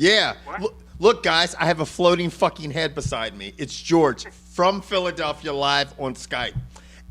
Yeah. Look, guys, I have a floating fucking head beside me. It's George from Philadelphia live on Skype.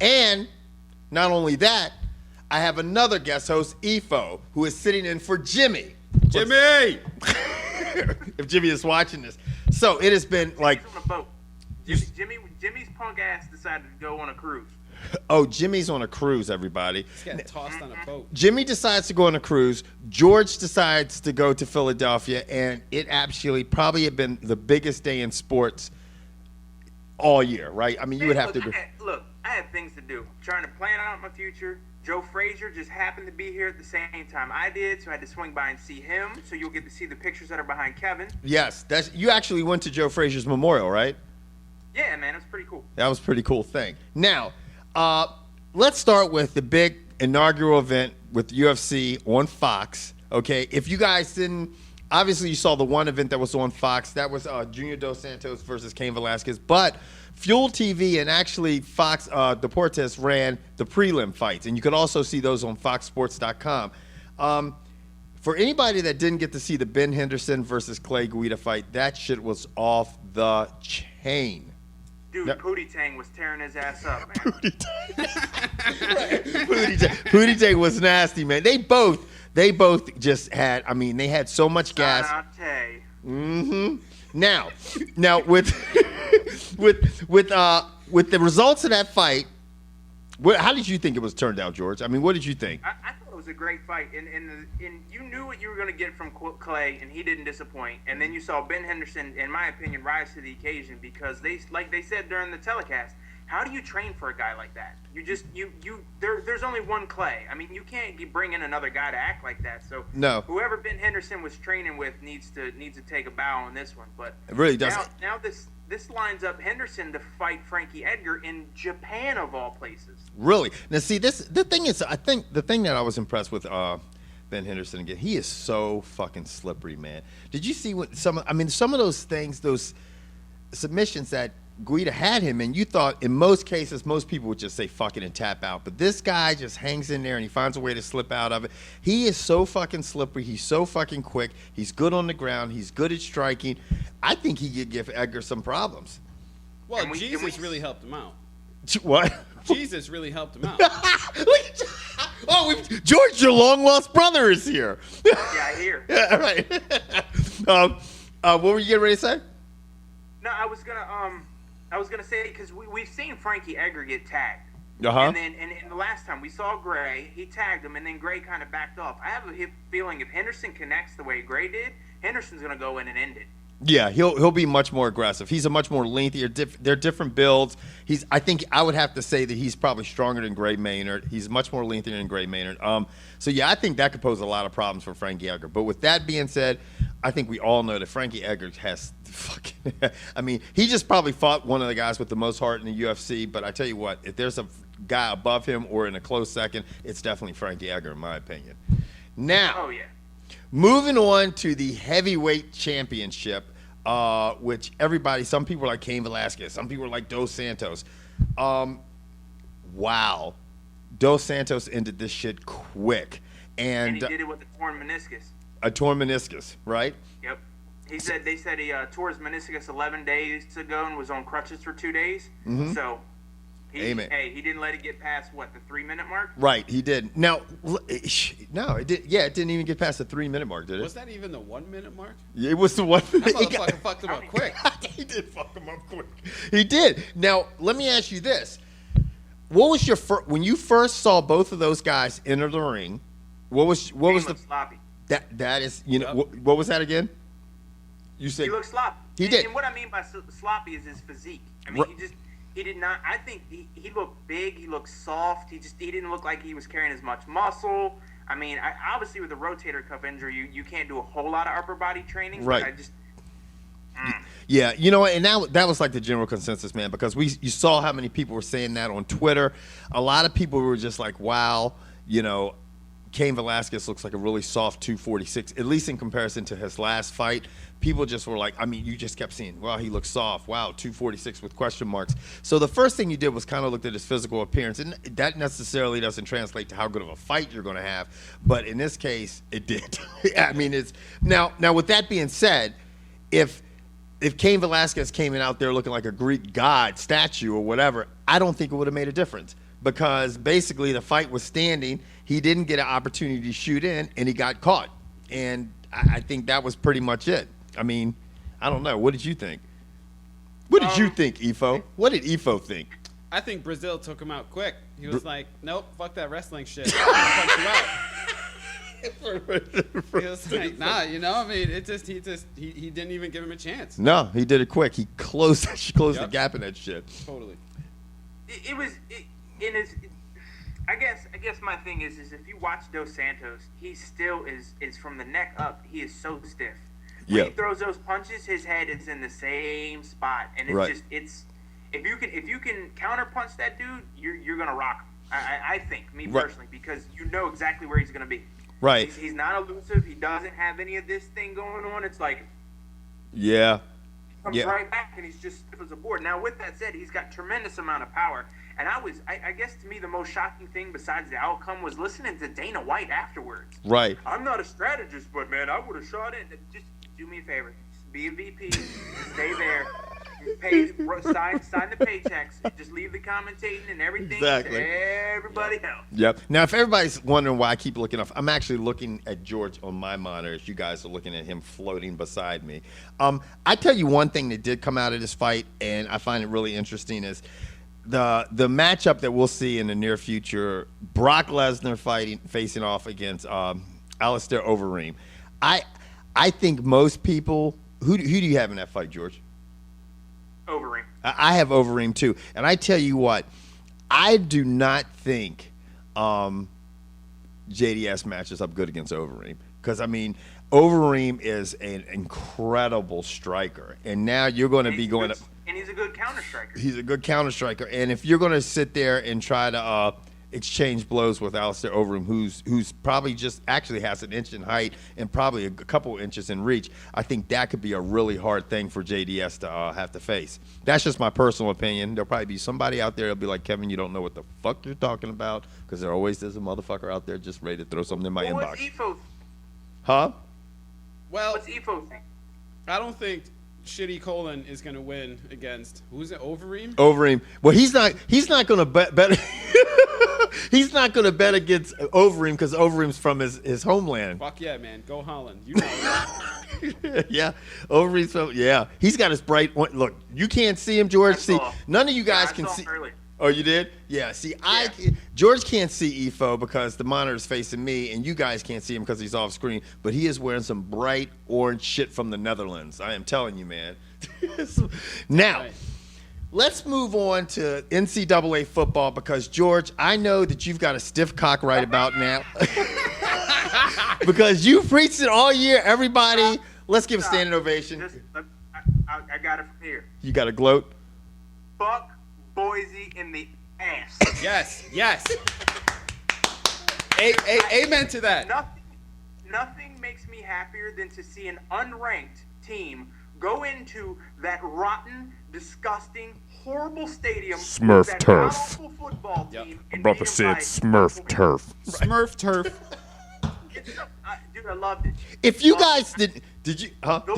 And not only that, I have another guest host, Efo, who is sitting in for Jimmy. Jimmy! If Jimmy is watching this. So it has been like... Jimmy's on a boat. Jimmy's punk ass decided to go on a cruise. Oh, Jimmy's on a cruise, everybody. He's getting tossed on a boat. Jimmy decides to go on a cruise. George decides to go to Philadelphia, and it actually probably had been the biggest day in sports all year, right? I mean, you would have to... Look, I had things to do. I'm trying to plan out my future. Joe Frazier just happened to be here at the same time I did, so I had to swing by and see him, so you'll get to see the pictures that are behind Kevin. Yes, you actually went to Joe Frazier's memorial, right? Yeah, man, it was pretty cool. That was a pretty cool thing. Now, let's start with the big inaugural event with UFC on Fox. Okay, if you guys didn't, obviously you saw the one event that was on Fox. That was Junior Dos Santos versus Cain Velasquez. But Fuel TV and actually Fox Deportes ran the prelim fights, and you could also see those on FoxSports.com. For anybody that didn't get to see the Ben Henderson versus Clay Guida fight, that shit was off the chain. Dude, Pootie Tang was tearing his ass up, man. Pootie Tang was nasty, man. They both just had, I mean, they had so much gas. Mm-hmm. Now with the results of that fight, how did you think it was turned out, George? I mean, what did you think? I thought it was a great fight, and you knew what you were going to get from Clay, and he didn't disappoint. And then you saw Ben Henderson, in my opinion, rise to the occasion because like they said during the telecast, how do you train for a guy like that? There's only one Clay. I mean, you can't bring in another guy to act like that. So no. Whoever Ben Henderson was training with needs to take a bow on this one. But it really does. Now this lines up Henderson to fight Frankie Edgar in Japan of all places. Really? Now see, the thing is, I think the thing that I was impressed with Ben Henderson again, he is so fucking slippery, man. Did you see what some of those things, those submissions that Guida had him in, you thought in most cases most people would just say fuck it and tap out, but this guy just hangs in there and he finds a way to slip out of it. He is so fucking slippery. He's so fucking quick. He's good on the ground. He's good at striking. I think he could give Edgar some problems. Well, Jesus really helped him out. What? Jesus really helped him out. George, your long lost brother is here. Yeah, I hear. Yeah, right. What were you getting ready to say? No, I was gonna say because we've seen Frankie Edgar get tagged, and then the last time we saw Gray, he tagged him, and then Gray kind of backed off. I have a feeling if Henderson connects the way Gray did, Henderson's gonna go in and end it. Yeah, he'll be much more aggressive. He's a much more lengthier. They're different builds. I think I would have to say that he's probably stronger than Gray Maynard. He's much more lengthier than Gray Maynard. So yeah, I think that could pose a lot of problems for Frankie Edgar. But with that being said, I think we all know that Frankie Edgar has fucking. I mean, he just probably fought one of the guys with the most heart in the UFC. But I tell you what, if there's a guy above him or in a close second, it's definitely Frankie Edgar, in my opinion. Now, oh yeah. Moving on to the heavyweight championship, which some people are like Cain Velasquez, some people are like Dos Santos. Wow. Dos Santos ended this shit quick. And he did it with a torn meniscus. A torn meniscus, right? Yep. They said he tore his meniscus 11 days ago and was on crutches for 2 days. Mm-hmm. So he didn't let it get past the 3-minute mark? Right, he did. Now, no, it did. Yeah, it didn't even get past the 3-minute mark, did it? Was that even the 1-minute mark? It was the 1 minute. That motherfucker fucked him up quick. He did fuck him up quick. He did. Now, let me ask you this: what was your when you first saw both of those guys enter the ring? What was the sloppy? That is, what was that again? You said he looked sloppy. He did. And what I mean by sloppy is his physique. I mean, he did not. I think he looked big. He looked soft. He didn't look like he was carrying as much muscle. I mean, obviously with a rotator cuff injury, you can't do a whole lot of upper body training. Right. But I just. Yeah, and that was like the general consensus, man, because you saw how many people were saying that on Twitter. A lot of people were just like, wow, Cain Velasquez looks like a really soft 246, at least in comparison to his last fight. People just were like, I mean, you just kept seeing, wow, he looks soft. Wow, 246 with question marks. So the first thing you did was kind of looked at his physical appearance, and that necessarily doesn't translate to how good of a fight you're going to have. But in this case, it did. I mean, it's now with that being said, if Cain Velasquez came in out there looking like a Greek god statue or whatever, I don't think it would have made a difference, because basically the fight was standing. He didn't get an opportunity to shoot in, and he got caught. And I think that was pretty much it. I mean, I don't know. What did you think? What did you think, Efo? What did Efo think? I think Brazil took him out quick. He was like, nope, fuck that wrestling shit. I'll punch you out. He was like, nah, you know, I mean, he didn't even give him a chance. No, he did it quick. He closed the gap in that shit. Totally. I guess my thing is if you watch Dos Santos, he still is from the neck up. He is so stiff. When he throws those punches, his head is in the same spot, and it's if you can counter punch that dude, you're gonna rock him. I think personally, because you know exactly where he's gonna be. Right. He's not elusive. He doesn't have any of this thing going on. It's like comes right back, and he's just stiff as a board. Now, with that said, he's got tremendous amount of power. And I guess to me, the most shocking thing besides the outcome was listening to Dana White afterwards. Right. I'm not a strategist, but man, I would have shot it. Just do me a favor. Just be a VP. Stay there. Sign the paychecks. Just leave the commentating and everything to everybody else. Yep. Now, if everybody's wondering why I keep looking off, I'm actually looking at George on my monitor as you guys are looking at him floating beside me. I tell you one thing that did come out of this fight, and I find it really interesting, is the matchup that we'll see in the near future, Brock Lesnar facing off against Alistair Overeem. I think most people, who do you have in that fight, George? Overeem. I have Overeem too. And I tell you what, I do not think JDS matches up good against Overeem. Because, I mean, Overeem is an incredible striker. And now you're going to be going up. And he's a good counter striker. He's a good counter striker. And if you're going to sit there and try to exchange blows with Alistair Overeem, who's probably just actually has an inch in height and probably a couple inches in reach, I think that could be a really hard thing for JDS to have to face. That's just my personal opinion. There'll probably be somebody out there that'll be like, Kevin, you don't know what the fuck you're talking about, because there always is a motherfucker out there just ready to throw something in my inbox. What's Efo? Huh? Well, what's Efo think? I don't think Shitty Colon is going to win against, who's it, Overeem? Overeem. Well, he's not going to bet he's not going to bet against Overeem because Overeem's from his homeland. Fuck yeah, man. Go Holland. You know. Yeah. Overeem's from, yeah. He's got his bright, look, you can't see him, George. See, none of you guys can see. Oh, you did? Yeah. See, George can't see Efo because the monitor's facing me, and you guys can't see him because he's off screen. But he is wearing some bright orange shit from the Netherlands. I am telling you, man. Now, let's move on to NCAA football because, George, I know that you've got a stiff cock right about now. Because you preached it all year. Everybody, let's give a standing ovation. I got it from here. You got to gloat? Fuck Boise in the ass. Yes. Amen to that. Nothing makes me happier than to see an unranked team go into that rotten, disgusting, horrible stadium. Smurf that turf. Football team. I'm about to say it's Smurf turf. Smurf turf. Dude, I loved it. If you guys did you? Huh? They'll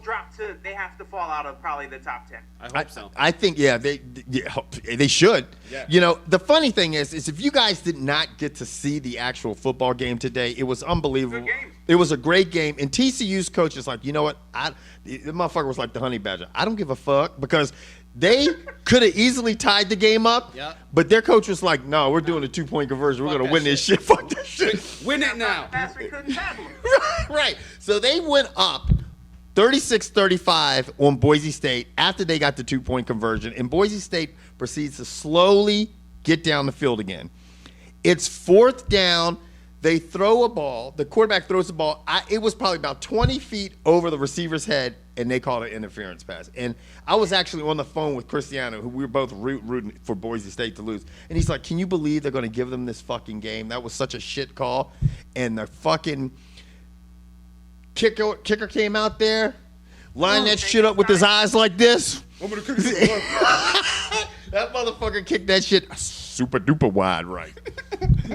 drop to. They have to fall out of probably the top 10. I hope so. I think they should. Yeah. You know, the funny ththing is if you guys did not get to see the actual football game today, it was unbelievable. Good game. It was a great game, and TCU's coach is like, you know what? The motherfucker was like the honey badger. I don't give a fuck because they could have easily tied the game up. Yeah. But their coach was like, no, we're doing a 2-point conversion. We're gonna win this shit. Fuck that shit. Win it now. Right. So they went up 36-35 on Boise State after they got the 2-point conversion, and Boise State proceeds to slowly get down the field again. It's 4th down. They throw a ball. The quarterback throws the ball. It was probably about 20 feet over the receiver's head, and they called it an interference pass. And I was actually on the phone with Cristiano, who we were both rooting for Boise State to lose. And he's like, can you believe they're going to give them this fucking game? That was such a shit call. And the fucking kicker came out there, lined that shit up with his eyes like this. I'm gonna kick it. That motherfucker kicked that shit super duper wide right.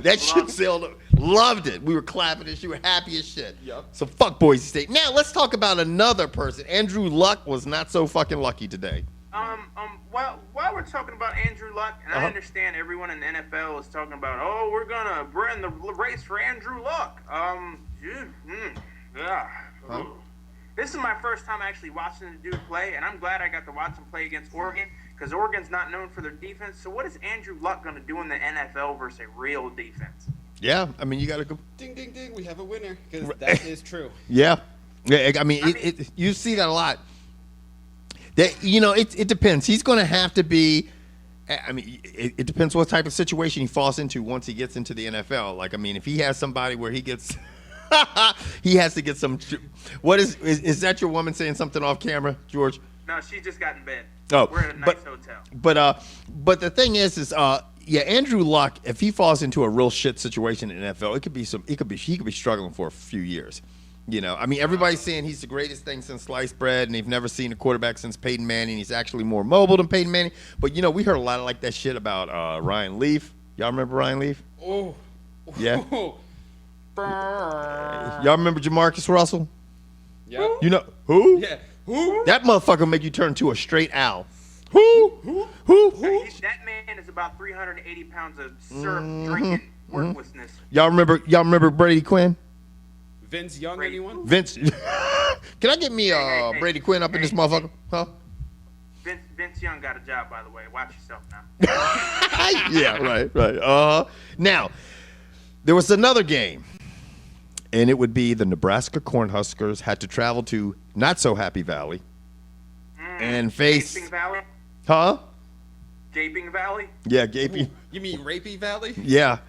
That shit sailed. Loved it. We were clapping and shit. We were happy as shit. Yep. So fuck Boise State. Now let's talk about another person. Andrew Luck was not so fucking lucky today. While we're talking about Andrew Luck, and I understand everyone in the NFL is talking about, oh, we're gonna bring the race for Andrew Luck. This is my first time actually watching the dude play, and I'm glad I got to watch him play against Oregon, because Oregon's not known for their defense. So what is Andrew Luck going to do in the NFL versus a real defense? Yeah, I mean, you got to go. Ding, ding, ding. We have a winner, because that is true. Yeah. I mean, you see that a lot. That, it depends. He's going to have to be. I mean, it depends what type of situation he falls into once he gets into the NFL. Like, I mean, if he has somebody where he gets. He has to get some. What is that your woman saying something off camera, George? No, she just got in bed. Oh, we're at a nice hotel. But the thing is, Andrew Luck, if he falls into a real shit situation in the NFL, he could be struggling for a few years. I mean, everybody's saying he's the greatest thing since sliced bread, and they've never seen a quarterback since Peyton Manning. He's actually more mobile than Peyton Manning. But we heard a lot of like that shit about Ryan Leaf. Y'all remember Ryan Leaf? Oh, yeah. Y'all remember Jamarcus Russell? Yeah. Who? Yeah. Who? That motherfucker make you turn into a straight owl. Who? That man is about 380 pounds of syrup drinking worthlessness. Y'all remember Brady Quinn? Vince Young, anyone? Vince. Can I get me Brady Quinn up in this motherfucker? Huh? Vince Young got a job, by the way. Watch yourself now. Yeah, right. Now, there was another game. And it would be the Nebraska Cornhuskers had to travel to Not So Happy Valley and face. Gaping Valley? Huh? Gaping Valley? Yeah, Gaping. You mean Rapey Valley? Yeah.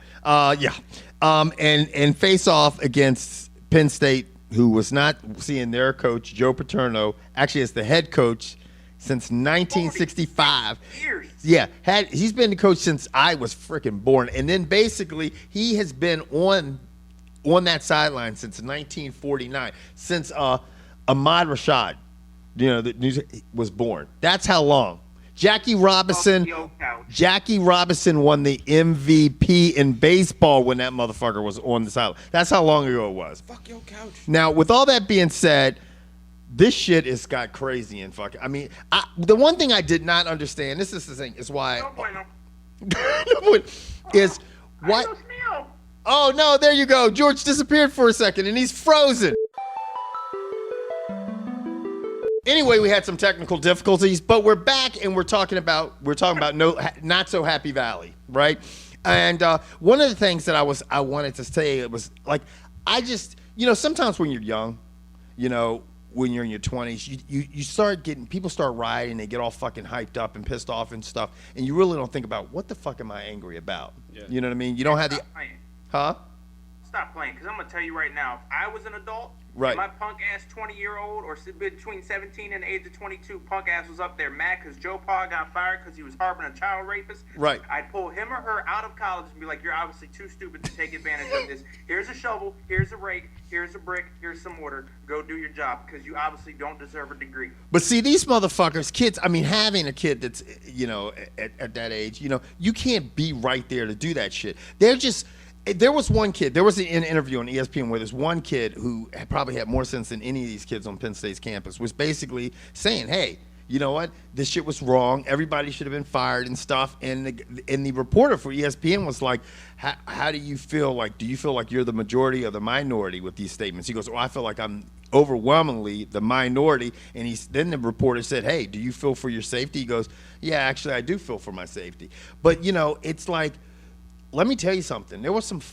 And face off against Penn State, who was not seeing their coach, Joe Paterno, actually as the head coach since 1965. Years. Yeah, he's been the coach since I was freaking born. And then basically he has been on that sideline since 1949, since Ahmad Rashad, was born. That's how long. Jackie Robinson won the MVP in baseball when that motherfucker was on the sideline. That's how long ago it was. Fuck your couch. Now, with all that being said, this shit has got crazy and fucking. I mean, the one thing I did not understand. This is the thing. Is why. Is why. Oh, no, there you go. George disappeared for a second, and he's frozen. Anyway, we had some technical difficulties, but we're back, and we're talking about Not So Happy Valley, right? And one of the things that I wanted to say, it was like, I just, sometimes when you're young, when you're in your 20s, you start getting, people start rioting, they get all fucking hyped up and pissed off and stuff, and you really don't think about, what the fuck am I angry about? Yeah. You know what I mean? You don't have the... Huh? Stop playing, because I'm going to tell you right now, if I was an adult, right, my punk-ass 20-year-old or between 17 and the age of 22, punk-ass was up there mad because Joe Pa got fired because he was harboring a child rapist, right, I'd pull him or her out of college and be like, you're obviously too stupid to take advantage of this. Here's a shovel, here's a rake, here's a brick, here's some mortar. Go do your job, because you obviously don't deserve a degree. But see, these motherfuckers, kids, I mean, having a kid that's, at that age, you can't be right there to do that shit. They're just... There was one kid, there was an interview on ESPN where there's one kid who probably had more sense than any of these kids on Penn State's campus, was basically saying, hey, you know what, this shit was wrong, everybody should have been fired and stuff, and the reporter for ESPN was like, how do you feel like you're the majority or the minority with these statements? He goes, well, I feel like I'm overwhelmingly the minority, and then the reporter said, hey, do you feel for your safety? He goes, yeah, actually I do feel for my safety. But, it's like, let me tell you something.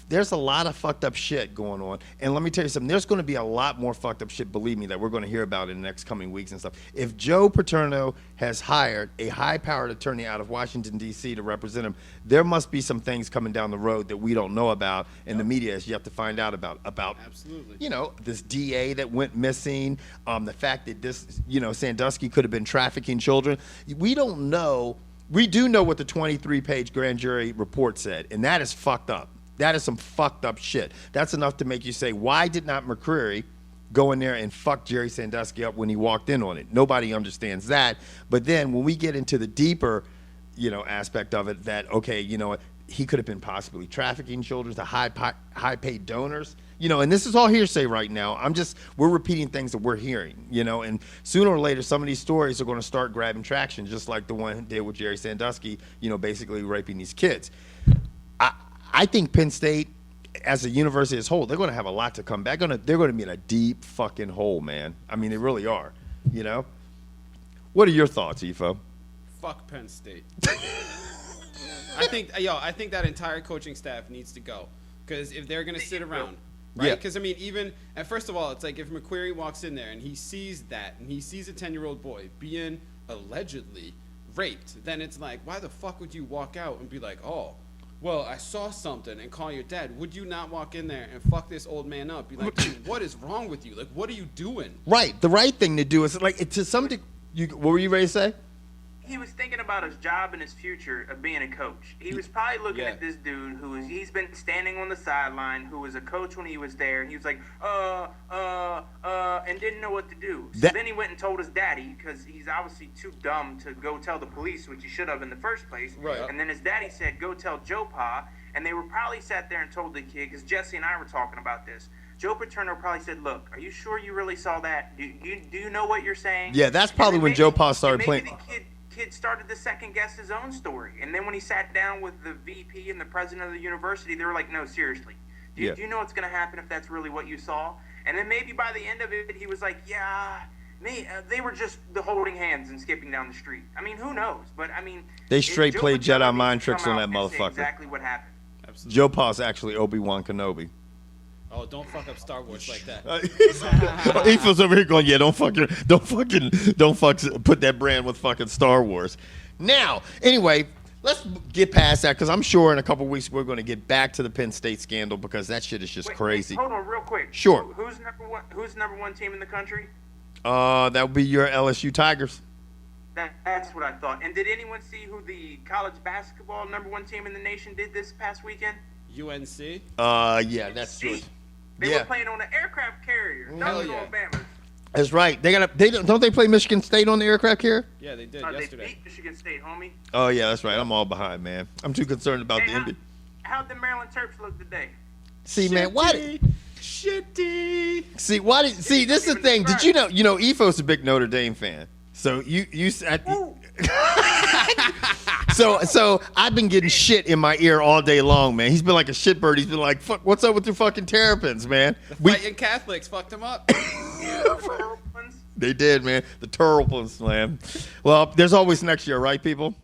There's a lot of fucked up shit going on, and let me tell you something. There's going to be a lot more fucked up shit, believe me, that we're going to hear about in the next coming weeks and stuff. If Joe Paterno has hired a high-powered attorney out of Washington D.C. to represent him, there must be some things coming down the road that we don't know about, and the media is yet to find out about. Absolutely. You know, this DA that went missing, the fact that this, you know, Sandusky could have been trafficking children. We don't know. We do know what the 23-page grand jury report said, and that is fucked up. That is some fucked up shit. That's enough to make you say, why did not McCreary go in there and fuck Jerry Sandusky up when he walked in on it? Nobody understands that. But then when we get into the deeper, you know, aspect of it, that, okay, you know, he could have been possibly trafficking children to high-paid donors. You know, and this is all hearsay right now. We're repeating things that we're hearing, you know, and sooner or later, some of these stories are going to start grabbing traction, just like the one did with Jerry Sandusky, you know, basically raping these kids. I think Penn State, as a university as a whole, they're going to have a lot to come back. They're going to be in a deep fucking hole, man. I mean, they really are, you know? What are your thoughts, Ifo? Fuck Penn State. I think that entire coaching staff needs to go. Because if they're going to sit around, right? Because, I mean, and first of all, it's like if McQuarrie walks in there and he sees that, and he sees a 10-year-old boy being allegedly raped, then it's like, why the fuck would you walk out and be like, oh, well, I saw something, and call your dad? Would you not walk in there and fuck this old man up? Be like, dude, what is wrong with you? Like, what are you doing? Right. The right thing to do is, like, to some degree, what were you ready to say? He was thinking about his job and his future of being a coach. He was probably looking at this dude he's been standing on the sideline, who was a coach when he was there, and he was like, and didn't know what to do. So then he went and told his daddy, because he's obviously too dumb to go tell the police, which he should have in the first place. Right. And then his daddy said, go tell Joe Pa, and they were probably sat there and told the kid, because Jesse and I were talking about this. Joe Paterno probably said, look, are you sure you really saw that? Do you know what you're saying? Yeah, that's probably when Joe Pa started playing. The kid started to second guess his own story, and then when he sat down with the VP and the president of the university, they were like, no, seriously, do you know what's going to happen if that's really what you saw? And then maybe by the end of it, he was like, yeah, they were just holding hands and skipping down the street. I mean, who knows? But I mean, they straight played Jedi mind tricks on that motherfucker. Exactly what happened. Absolutely. Joe Pa's actually Obi-Wan Kenobi. Oh, don't fuck up Star Wars like that. He feels over here going, yeah, don't put that brand with fucking Star Wars. Now, anyway, let's get past that, because I'm sure in a couple weeks we're going to get back to the Penn State scandal, because that shit is just crazy. Hold on, real quick. Sure. Who's number one team in the country? That would be your LSU Tigers. That's what I thought. And did anyone see who the college basketball number one team in the nation did this past weekend? UNC? Yeah, that's true. They were playing on an aircraft carrier. Hell yeah. Alabama. That's right. Don't they play Michigan State on the aircraft carrier? Yeah, they did yesterday. They beat Michigan State, homie. Oh yeah, that's right. I'm all behind, man. I'm too concerned about the NBA. How'd the Maryland Terps look today? See, man, why? Shitty. See, this is the thing. Did you know? Efo's a big Notre Dame fan. So So I've been getting shit in my ear all day long, man. He's been like a shitbird. He's been like, "Fuck, what's up with your fucking Terrapins, man?" Fighting Catholics fucked him up. They did, man. The Terrapins, man. Well, there's always next year, right, people?